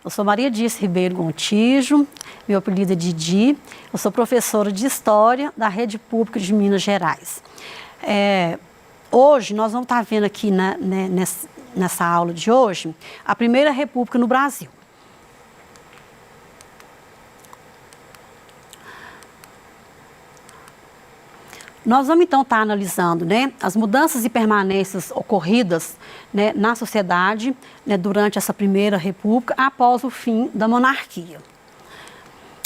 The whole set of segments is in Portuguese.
Eu sou Maria Dirce Ribeiro Gontijo, meu apelido é Didi, eu sou professora de História da Rede Pública de Minas Gerais. Hoje nós vamos estar vendo aqui nessa aula de hoje a primeira república no Brasil. Nós vamos então estar analisando as mudanças e permanências ocorridas na sociedade durante essa primeira república após o fim da monarquia.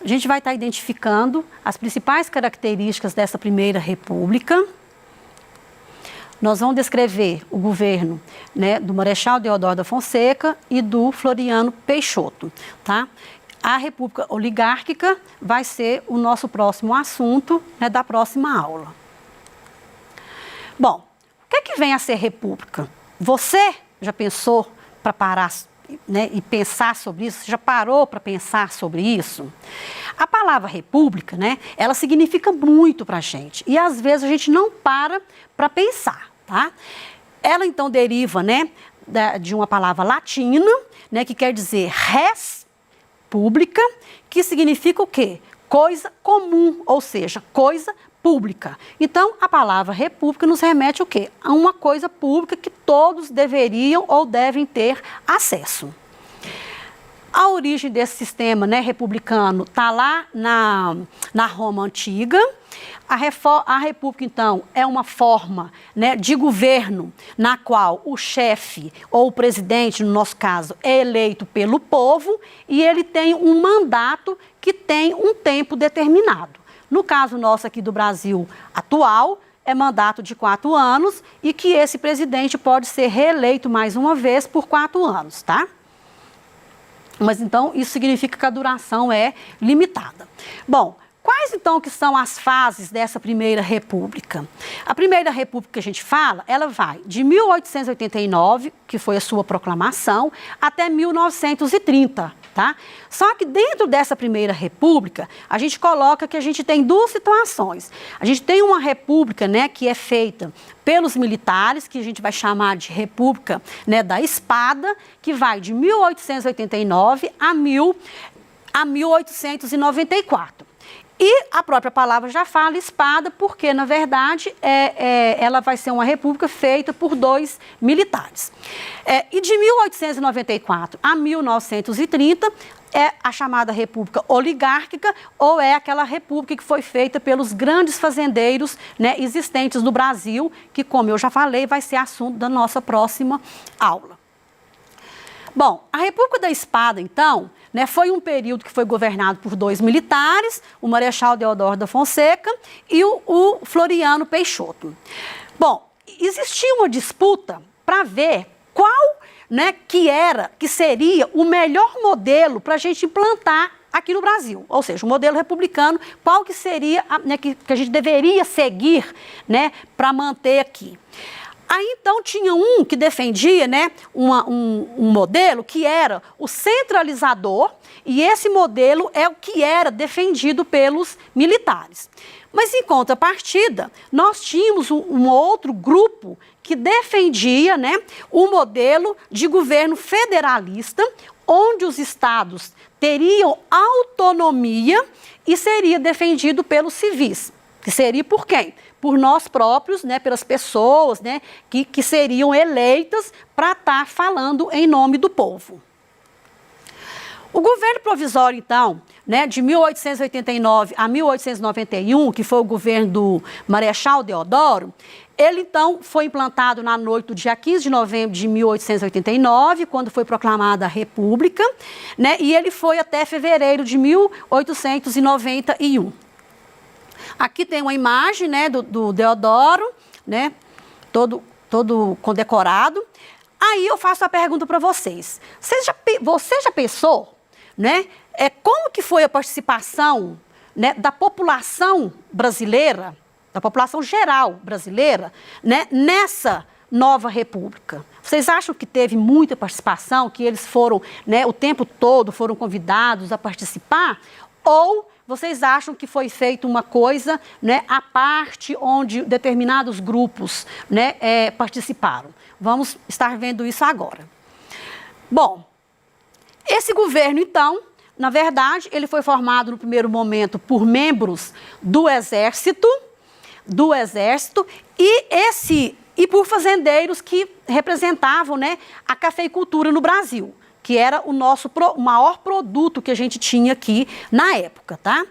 A gente vai estar identificando as principais características dessa primeira república. Nós vamos descrever o governo do Marechal Deodoro da Fonseca e do Floriano Peixoto, tá? A república oligárquica vai ser o nosso próximo assunto da próxima aula. Bom, o que é que vem a ser república? Você já pensou para parar e pensar sobre isso? Você já parou para pensar sobre isso? A palavra república, ela significa muito para a gente e às vezes a gente não para pensar, tá? Ela então deriva, de uma palavra latina, que quer dizer res pública, que significa o quê? Coisa comum, ou seja, coisa pública. Então, a palavra república nos remete o quê? A uma coisa pública que todos deveriam ou devem ter acesso. A origem desse sistema republicano está lá na Roma Antiga. A república, então, é uma forma de governo na qual o chefe ou o presidente, no nosso caso, é eleito pelo povo e ele tem um mandato que tem um tempo determinado. No caso nosso aqui do Brasil atual, é mandato de 4 anos e que esse presidente pode ser reeleito mais uma vez por 4 anos, tá? Mas então isso significa que a duração é limitada. Bom, quais então que são as fases dessa primeira república? A primeira república que a gente fala, ela vai de 1889, que foi a sua proclamação, até 1930, tá? Só que dentro dessa primeira república, a gente coloca que a gente tem 2 situações. A gente tem uma república, que é feita pelos militares, que a gente vai chamar de república, da espada, que vai de 1889 a 1894. E a própria palavra já fala espada, porque, na verdade, ela vai ser uma república feita por 2 militares. E de 1894 a 1930 é a chamada república oligárquica, ou é aquela república que foi feita pelos grandes fazendeiros existentes no Brasil, que, como eu já falei, vai ser assunto da nossa próxima aula. Bom, a República da Espada, então, foi um período que foi governado por 2 militares, o Marechal Deodoro da Fonseca e o Floriano Peixoto. Bom, existia uma disputa para ver qual que seria o melhor modelo para a gente implantar aqui no Brasil, ou seja, o modelo republicano, qual que seria que a gente deveria seguir para manter aqui. Aí, então, tinha um que defendia um modelo que era o centralizador, e esse modelo é o que era defendido pelos militares. Mas, em contrapartida, nós tínhamos um outro grupo que defendia o modelo de governo federalista, onde os estados teriam autonomia e seria defendido pelos civis. Que seria por quem? Por nós próprios, pelas pessoas que seriam eleitas para estar falando em nome do povo. O governo provisório, então, de 1889 a 1891, que foi o governo do Marechal Deodoro, ele, então, foi implantado na noite do dia 15 de novembro de 1889, quando foi proclamada a República, e ele foi até fevereiro de 1891. Aqui tem uma imagem do Deodoro, todo condecorado. Aí eu faço a pergunta para vocês. Você já pensou, como que foi a participação da população brasileira, da população geral brasileira, nessa nova república? Vocês acham que teve muita participação, que eles foram, o tempo todo foram convidados a participar? Ou vocês acham que foi feita uma coisa à parte, onde determinados grupos participaram? Vamos estar vendo isso agora. Bom, Esse governo, então, na verdade, ele foi formado no primeiro momento por membros do Exército e por fazendeiros que representavam, né, a cafeicultura no Brasil, que era o nosso maior produto que a gente tinha aqui na época, tá?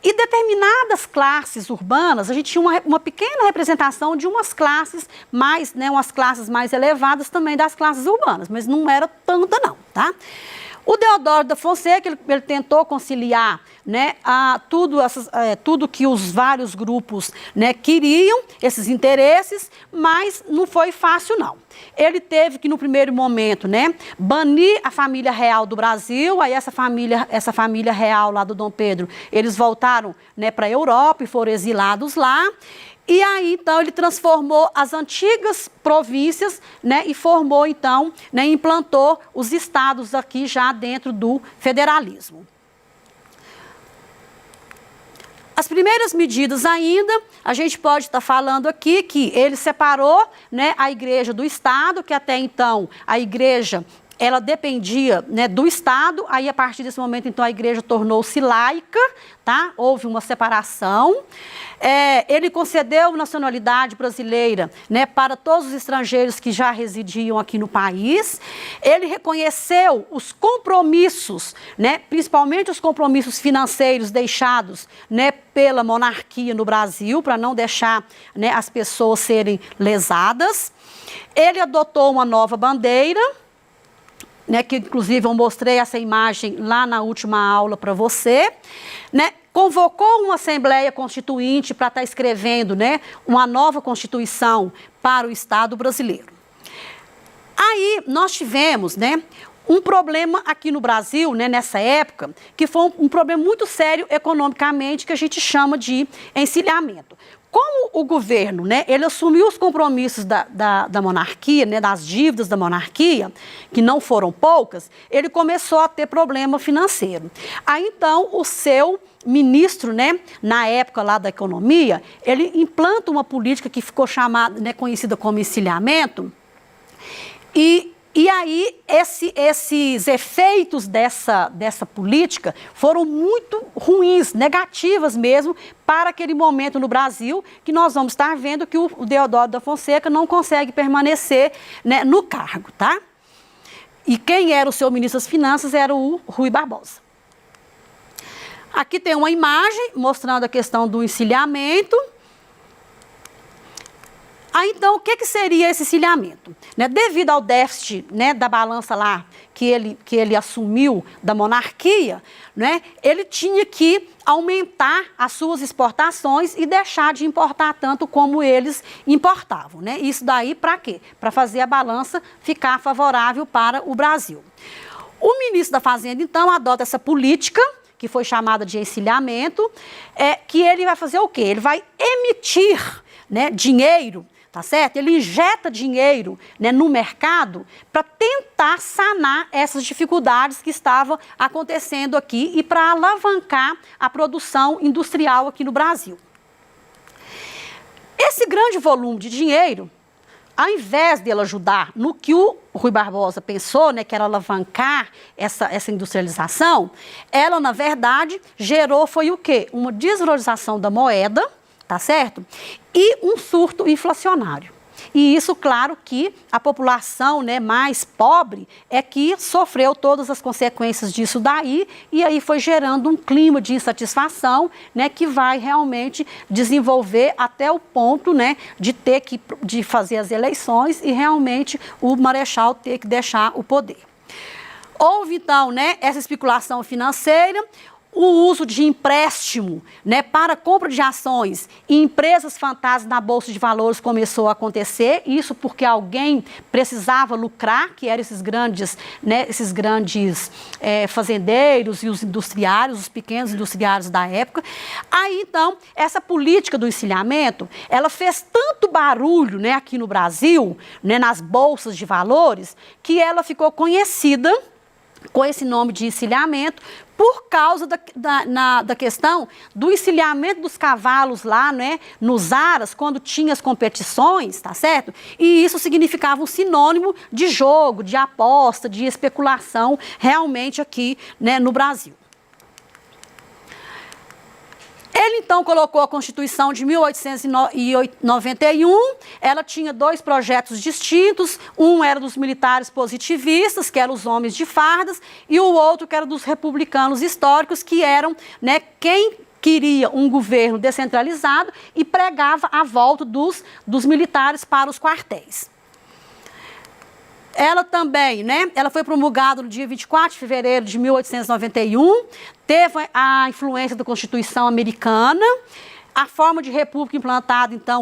E determinadas classes urbanas, a gente tinha uma pequena representação de umas classes mais, né, umas classes mais elevadas também das classes urbanas, mas não era tanta não, tá? O Deodoro da Fonseca, ele tentou conciliar, né, tudo que os vários grupos, né, queriam, esses interesses, mas não foi fácil, não. Ele teve que, no primeiro momento, né, banir a família real do Brasil, aí essa família real lá do Dom Pedro, eles voltaram, né, para a Europa e foram exilados lá. E aí, então, ele transformou as antigas províncias, né, e formou, então, né, implantou os estados aqui já dentro do federalismo. As primeiras medidas ainda, a gente pode estar falando aqui que ele separou, né, a igreja do Estado, que até então a igreja ela dependia, né, do Estado, aí a partir desse momento, então, a igreja tornou-se laica, tá? Houve uma separação. Ele concedeu nacionalidade brasileira, né, para todos os estrangeiros que já residiam aqui no país. Ele reconheceu os compromissos, né, principalmente os compromissos financeiros deixados, né, pela monarquia no Brasil, para não deixar, né, as pessoas serem lesadas. Ele adotou uma nova bandeira, né, que inclusive eu mostrei essa imagem lá na última aula para você, né, convocou uma Assembleia Constituinte para estar escrevendo, né, uma nova Constituição para o Estado brasileiro. Aí nós tivemos, né, um problema aqui no Brasil, né, nessa época, que foi um problema muito sério economicamente, que a gente chama de encilhamento. Como o governo, né, ele assumiu os compromissos da monarquia, né, das dívidas da monarquia, que não foram poucas, ele começou a ter problema financeiro. Aí, então, o seu ministro, né, na época lá da economia, ele implanta uma política que ficou chamada, né, conhecida como encilhamento, e aí, esses efeitos dessa política foram muito ruins, negativas mesmo, para aquele momento no Brasil, que nós vamos estar vendo que o Deodoro da Fonseca não consegue permanecer, né, no cargo, tá? E quem era o seu ministro das Finanças era o Rui Barbosa. Aqui tem uma imagem mostrando a questão do encilhamento. Aí, então, o que seria esse encilhamento? Né, devido ao déficit, né, da balança lá que ele assumiu da monarquia, né, ele tinha que aumentar as suas exportações e deixar de importar tanto como eles importavam. Né? Isso daí para quê? Para fazer a balança ficar favorável para o Brasil. O ministro da Fazenda, então, adota essa política, que foi chamada de encilhamento, que ele vai fazer o quê? Ele vai emitir, né, dinheiro, tá certo? Ele injeta dinheiro, né, no mercado para tentar sanar essas dificuldades que estavam acontecendo aqui e para alavancar a produção industrial aqui no Brasil. Esse grande volume de dinheiro, ao invés dele ajudar no que o Rui Barbosa pensou, né, que era alavancar essa industrialização, ela, na verdade, gerou foi o quê? Uma desvalorização da moeda, tá certo? E um surto inflacionário. E isso, claro, que a população, né, mais pobre é que sofreu todas as consequências disso daí, e aí foi gerando um clima de insatisfação, né, que vai realmente desenvolver até o ponto, né, de fazer as eleições e realmente o Marechal ter que deixar o poder. Houve, então, né, essa especulação financeira, o uso de empréstimo, né, para compra de ações e empresas fantasmas na Bolsa de Valores começou a acontecer, isso porque alguém precisava lucrar, que eram esses grandes fazendeiros e os industriários, os pequenos industriários da época. Aí, então, essa política do encilhamento, ela fez tanto barulho, né, aqui no Brasil, né, nas bolsas de valores, que ela ficou conhecida com esse nome de encilhamento, por causa da questão do encilhamento dos cavalos lá, né, nos aras, quando tinha as competições, tá certo? E isso significava um sinônimo de jogo, de aposta, de especulação, realmente aqui, né, no Brasil. Ele, então, colocou a Constituição de 1891, ela tinha dois projetos distintos, um era dos militares positivistas, que eram os homens de fardas, e o outro que era dos republicanos históricos, que eram, né, quem queria um governo descentralizado e pregava a volta dos militares para os quartéis. Ela também, né, ela foi promulgada no dia 24 de fevereiro de 1891, teve a influência da Constituição americana, a forma de república implantada, então,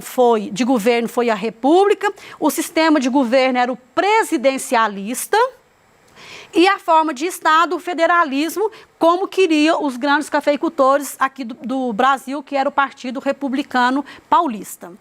de governo foi a república, o sistema de governo era o presidencialista, e a forma de Estado, o federalismo, como queriam os grandes cafeicultores aqui do Brasil, que era o Partido Republicano Paulista.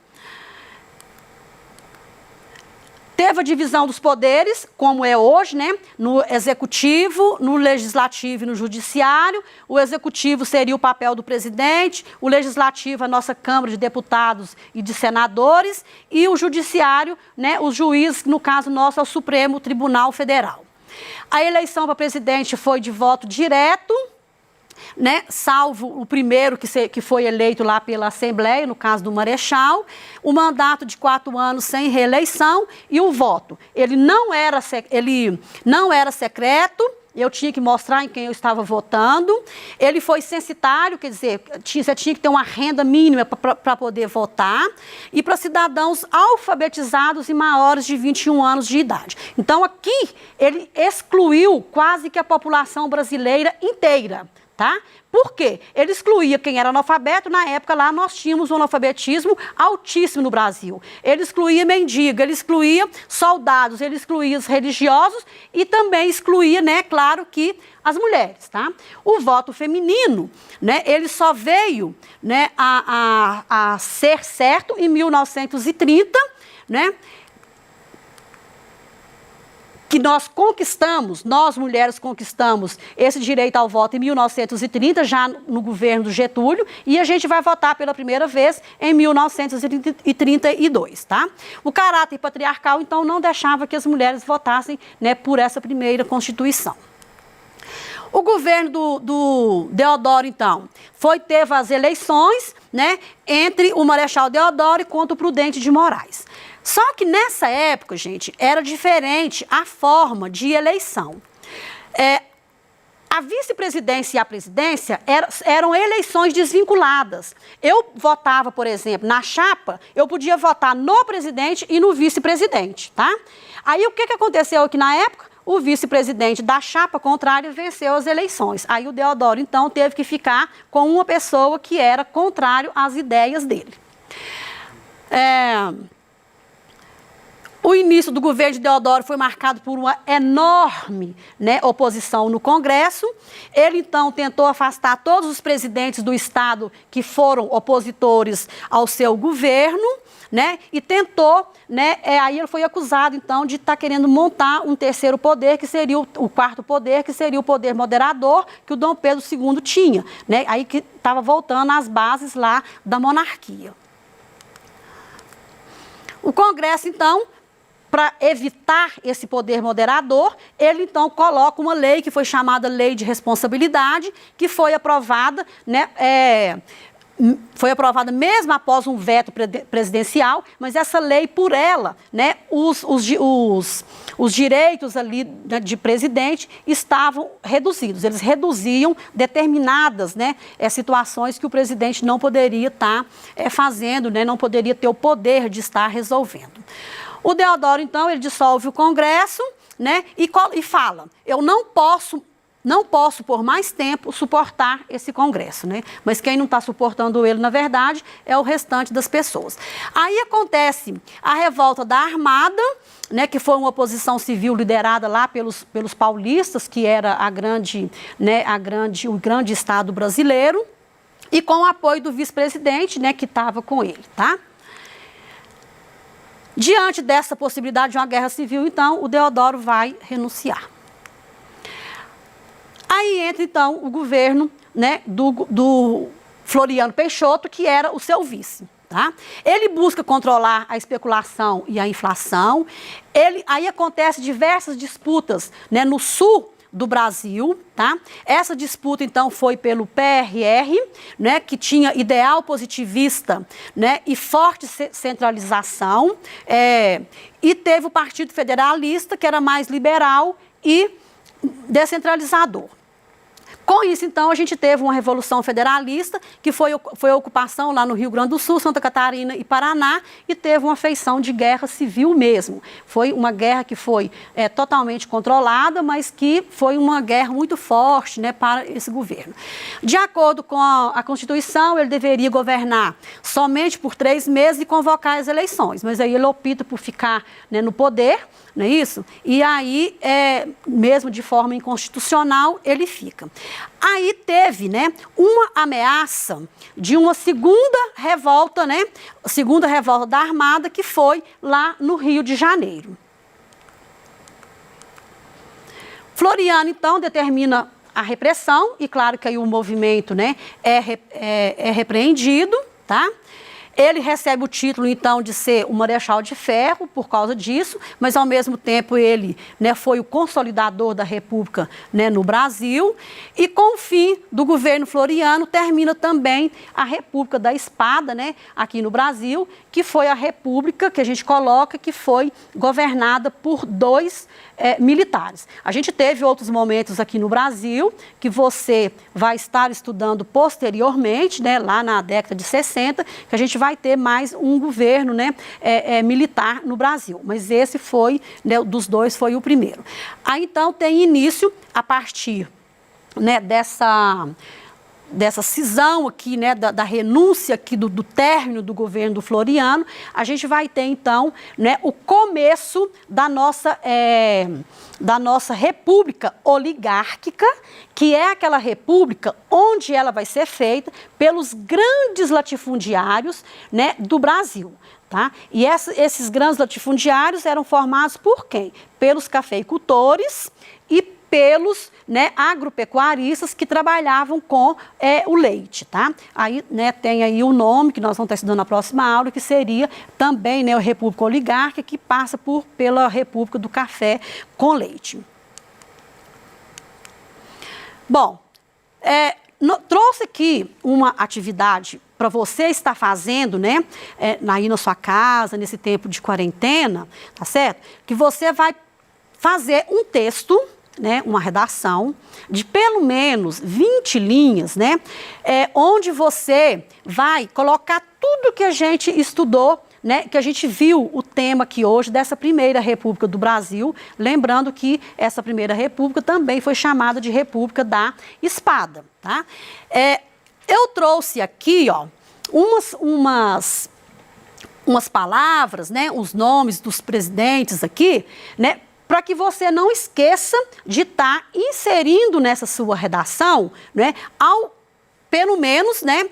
Teve a divisão dos poderes, como é hoje, né? No executivo, no legislativo e no judiciário. O executivo seria o papel do presidente, o legislativo, a nossa Câmara de Deputados e de Senadores, e o judiciário, né? Os juízes, no caso nosso, é o Supremo Tribunal Federal. A eleição para presidente foi de voto direto, né, salvo o primeiro que foi eleito lá pela Assembleia, no caso do Marechal, o mandato de 4 anos sem reeleição e o voto. Ele não era secreto, eu tinha que mostrar em quem eu estava votando, ele foi censitário, quer dizer, você tinha que ter uma renda mínima para poder votar, e para cidadãos alfabetizados e maiores de 21 anos de idade. Então aqui ele excluiu quase que a população brasileira inteira. Tá? Por quê? Ele excluía quem era analfabeto, na época lá nós tínhamos um analfabetismo altíssimo no Brasil. Ele excluía mendigo, ele excluía soldados, ele excluía os religiosos e também excluía, né, claro que as mulheres, tá? O voto feminino, né, ele só veio, né, a ser certo em 1930, né? Que nós conquistamos, nós mulheres conquistamos esse direito ao voto em 1930, já no governo do Getúlio, e a gente vai votar pela primeira vez em 1932, tá? O caráter patriarcal, então, não deixava que as mulheres votassem, né, por essa primeira Constituição. O governo do Deodoro, então, teve as eleições, né, entre o Marechal Deodoro e contra o Prudente de Moraes. Só que nessa época, gente, era diferente a forma de eleição. A vice-presidência e a presidência eram eleições desvinculadas. Eu votava, por exemplo, na chapa, eu podia votar no presidente e no vice-presidente, tá? Aí o que aconteceu aqui na época? O vice-presidente da chapa contrária venceu as eleições. Aí o Deodoro, então, teve que ficar com uma pessoa que era contrário às ideias dele. O início do governo de Deodoro foi marcado por uma enorme, né, oposição no Congresso. Ele, então, tentou afastar todos os presidentes do Estado que foram opositores ao seu governo, né, e tentou, né, aí ele foi acusado, então, de estar querendo montar um terceiro poder, que seria o quarto poder, que seria o poder moderador, que o Dom Pedro II tinha, né, aí que estava voltando às bases lá da monarquia. O Congresso, então, para evitar esse poder moderador, ele então coloca uma lei que foi chamada Lei de Responsabilidade, que foi aprovada, né, foi aprovada mesmo após um veto presidencial, mas essa lei, por ela, né, os direitos ali, né, de presidente estavam reduzidos. Eles reduziam determinadas, né, situações que o presidente não poderia estar fazendo, né, não poderia ter o poder de estar resolvendo. O Deodoro, então, ele dissolve o Congresso, né, e fala, eu não posso por mais tempo suportar esse Congresso, né? Mas quem não está suportando ele, na verdade, é o restante das pessoas. Aí acontece a revolta da Armada, né, que foi uma oposição civil liderada lá pelos paulistas, que era o grande Estado brasileiro, e com o apoio do vice-presidente, né, que estava com ele, tá? Diante dessa possibilidade de uma guerra civil, então, o Deodoro vai renunciar. Aí entra, então, o governo, né, do Floriano Peixoto, que era o seu vice. Tá? Ele busca controlar a especulação e a inflação. Aí acontecem diversas disputas, né, no sul do Brasil, tá? Essa disputa, então, foi pelo PRR, né, que tinha ideal positivista, né, e forte centralização, e teve o Partido Federalista, que era mais liberal e descentralizador. Com isso, então, a gente teve uma Revolução Federalista, que foi a ocupação lá no Rio Grande do Sul, Santa Catarina e Paraná, e teve uma feição de guerra civil mesmo. Foi uma guerra que foi totalmente controlada, mas que foi uma guerra muito forte, né, para esse governo. De acordo com a Constituição, ele deveria governar somente por 3 meses e convocar as eleições, mas aí ele opta por ficar, né, no poder, não é isso? E aí, mesmo de forma inconstitucional, ele fica. Aí teve, né, uma ameaça de uma segunda revolta, né, segunda revolta da Armada, que foi lá no Rio de Janeiro. Floriano, então, determina a repressão, e claro que aí o movimento, né, é repreendido, tá? Ele recebe o título, então, de ser o Marechal de Ferro por causa disso, mas, ao mesmo tempo, ele, né, foi o consolidador da República, né, no Brasil. E, com o fim do governo Floriano, termina também a República da Espada, né, aqui no Brasil, que foi a república que a gente coloca, que foi governada por 2 militares. A gente teve outros momentos aqui no Brasil, que você vai estar estudando posteriormente, né, lá na década de 60, que a gente vai ter mais um governo, né, militar no Brasil. Mas esse foi, né, dos 2 foi o primeiro. Aí, então, tem início, a partir, né, dessa cisão aqui, né, da renúncia aqui do término do governo do Floriano, a gente vai ter, então, né, o começo da nossa república oligárquica, que é aquela república onde ela vai ser feita pelos grandes latifundiários, né, do Brasil. Tá? E esses grandes latifundiários eram formados por quem? Pelos cafeicultores e pelos, né, agropecuaristas que trabalhavam com o leite, tá? Aí, né, tem aí o nome que nós vamos estar estudando na próxima aula, que seria também, né, a República Oligárquica, que passa pela República do Café com Leite. Bom, trouxe aqui uma atividade para você estar fazendo, né, aí na sua casa, nesse tempo de quarentena, tá certo? Que você vai fazer um texto, né, uma redação de pelo menos 20 linhas, né, onde você vai colocar tudo que a gente estudou, né, que a gente viu o tema aqui hoje dessa primeira República do Brasil, lembrando que essa primeira República também foi chamada de República da Espada, tá? Eu trouxe aqui, ó, umas palavras, né, os nomes dos presidentes aqui, né, para que você não esqueça de estar inserindo nessa sua redação, né, pelo menos, né,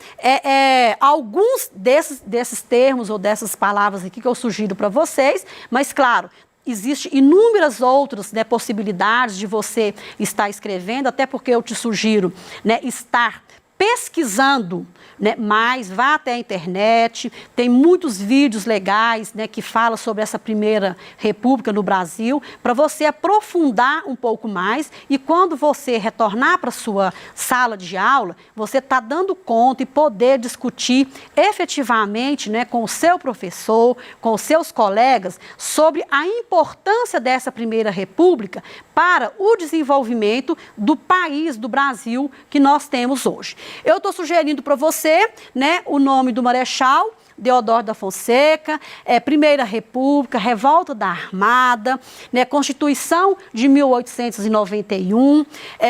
alguns desses termos ou dessas palavras aqui que eu sugiro para vocês, mas, claro, existem inúmeras outras, né, possibilidades de você estar escrevendo, até porque eu te sugiro, né, estar pesquisando, né, mais, vá até a internet, tem muitos vídeos legais, né, que falam sobre essa primeira república no Brasil, para você aprofundar um pouco mais e quando você retornar para a sua sala de aula, você está dando conta e poder discutir efetivamente, né, com o seu professor, com os seus colegas, sobre a importância dessa primeira república para o desenvolvimento do país, do Brasil, que nós temos hoje. Eu estou sugerindo para você, né, o nome do Marechal Deodoro da Fonseca, Primeira República, Revolta da Armada, né, Constituição de 1891,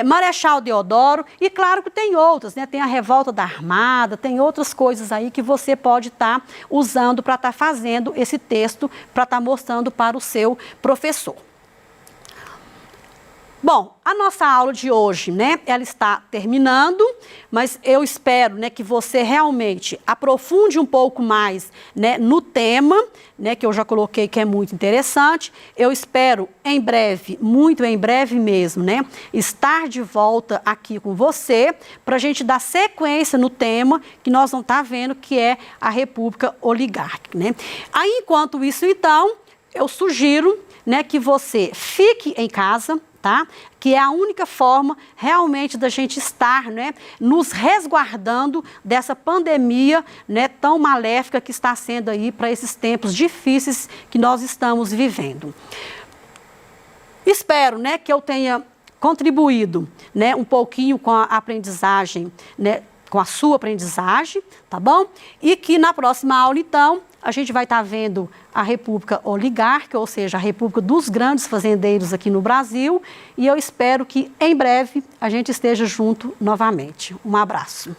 Marechal Deodoro, e claro que tem outras, né, tem a Revolta da Armada, tem outras coisas aí que você pode estar usando para estar fazendo esse texto, para estar mostrando para o seu professor. Bom, a nossa aula de hoje, né, ela está terminando, mas eu espero, né, que você realmente aprofunde um pouco mais, né, no tema, né, que eu já coloquei que é muito interessante. Eu espero em breve, muito em breve mesmo, né, estar de volta aqui com você para a gente dar sequência no tema que nós vamos estar vendo, que é a República Oligárquica, né. Aí, enquanto isso, então, eu sugiro, né, que você fique em casa, tá? Que é a única forma realmente da gente estar, né, nos resguardando dessa pandemia, né, tão maléfica que está sendo aí para esses tempos difíceis que nós estamos vivendo. Espero, né, que eu tenha contribuído, né, um pouquinho com a aprendizagem, né, com a sua aprendizagem, tá bom? E que na próxima aula, então, a gente vai estar vendo a República Oligárquica, ou seja, a República dos grandes fazendeiros aqui no Brasil, e eu espero que em breve a gente esteja junto novamente. Um abraço.